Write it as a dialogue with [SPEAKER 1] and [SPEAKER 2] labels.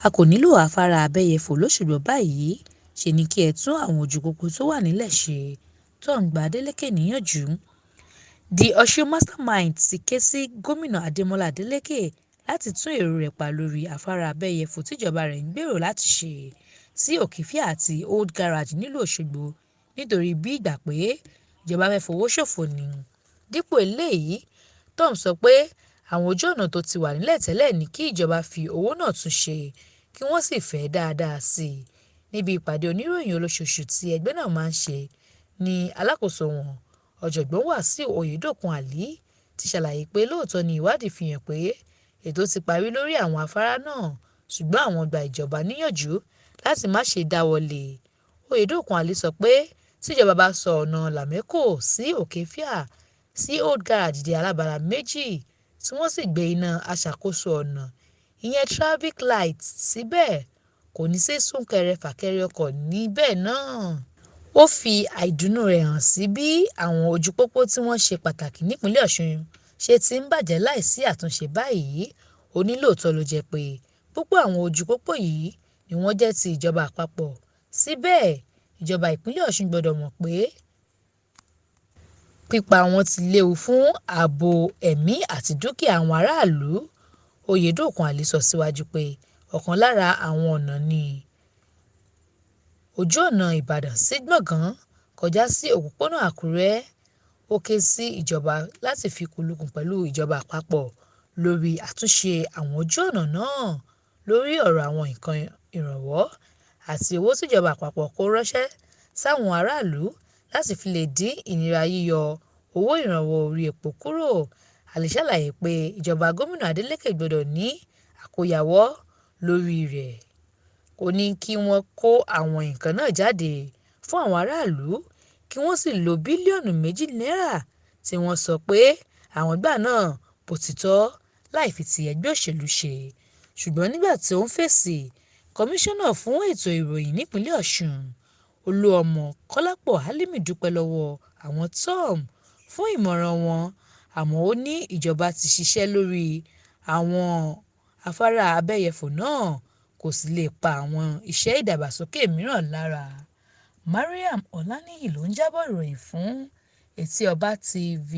[SPEAKER 1] A kò nílò afárá abẹyẹfò lóṣùgbọ́n báyìí ṣe ni kí ẹ tún àwọn ojú pópó tó wà nílẹ̀ ṣe, Tom gba Adeleke níyànjú. The Ọ̀ṣun Mastermind ti ké sí Gómìnà Adémọ́lá Adeleke láti tún èrò rẹ̀ pa lórí afárá abẹyẹfò tíjọba rẹ̀ ń gbèrò láti ṣe sí Òkìfíà àti Old Garage nílùú Òṣogbo nítorí bí ìgbà pé ìjọba fẹ́ fowó ṣòfò ni. Dípò eléyìí, Tom sọ pé àwọn ojú ọ̀nà tó ti wà nílẹ̀ tẹ́lẹ̀ ní kí ìjọba fi owó náà tún ṣe kí wọ́n sì fẹ̀ dáadáa sí i. Níbi ìpàdé oníròyìn olóṣooṣù tí ẹgbẹ́ náà máa ń ṣe ní alákòóso wọn, Ọ̀jọ̀gbọ́n Wàsíù Oyèdòkun Àlí ti ṣàlàyé pé lóòótọ́ ni ìwádìí fi hàn pé ètò ti parí lórí àwọn afárá náà, ṣùgbọ́n àwọn gba ìjọba níyànjú láti má ṣe dáwọ́ lé e. Oyèdòkun Àlí sọ pé tíjọba bá sọ ọ̀nà Làmẹ́kò sí Òkèfíà sí Old Garage di alábala méjì tí wọ́n sì gbé iná aṣàkóso ọ̀nà ìyẹn traffic light síbẹ̀, kò ní sí súnkẹrẹ fàkẹrẹ ọkọ̀ níbẹ̀ náà. Ó fi àìdùnnú rẹ̀ hàn sí bí àwọn ojú pópó tí wọ́n ṣe pàtàkì nípìnlẹ̀ Ọ̀ṣun ṣe ti ń bàjẹ́ láìsí àtúnṣe báyìí. Ó ní lóòótọ́ ló jẹ́ pé púpọ̀ àwọn ojú pópó yìí ni wọ́n jẹ́ ti ìjọba àpapọ̀, síbẹ̀ ìjọba ìpínlẹ̀ Ọ̀ṣun gbọ́dọ̀ mọ̀ pé pípa wọn ti léwu fún ààbò ẹ̀mí àti dúkìá àwọn aráàlú. Oyèdòkun Àlí sọ síwájú pé ọ̀kan lára àwọn ọ̀nà ní ojú ọ̀nà Ìbàdàn sí Gbọ̀ngán kọjá sí òpópónà Àkúrẹ́. Ó ké sí ìjọba láti fi kùlùkùn pẹ̀lú ìjọba àpapọ̀ lórí àtúnṣe àwọn ojú ọ̀nà náà lórí ọ̀rọ̀ àwọn nǹkan ìrànwọ́ àti owó tíjọba àpapọ̀ kó ránṣẹ́ sáwọn aráàlú láti fi lè dín ìnira yíyọ owó ìrànwọ́ orí epo kúrò. Àlí ṣàlàyé pé ìjọba gómìnà Adeleke gbọ́dọ̀ ní àkóyawọ́ lórí rẹ̀. Ó ní kí wọ́n kó àwọn nǹkan náà jáde fún àwọn aráàlú kí wọ́n sì lo bílíọ̀nù 2 náírà tí wọ́n sọ pé àwọn gbà náà bó ti tọ́ láì fi ti ẹgbẹ́ òṣèlú ṣe. Ṣùgbọ́n nígbà tí ó ń fèsì, kọmíṣánná fún ètò ìròyìn nípìnlẹ̀ Ọ̀ṣun, Olúọmọ Kọ́lápọ̀ Álímì dúpẹ́ lọ́wọ́ àwọn Tom fún ìmọ̀ràn wọn, àmọ́ ó ní ìjọba ti ṣiṣẹ́ lórí àwọn afárá abẹyẹfò náà kò sì lè pa àwọn iṣẹ́ ìdàgbàsókè mìíràn lára. Mariam Ọláníyì ló ń jábọ̀ ìròyìn fún Etí Ọba TV.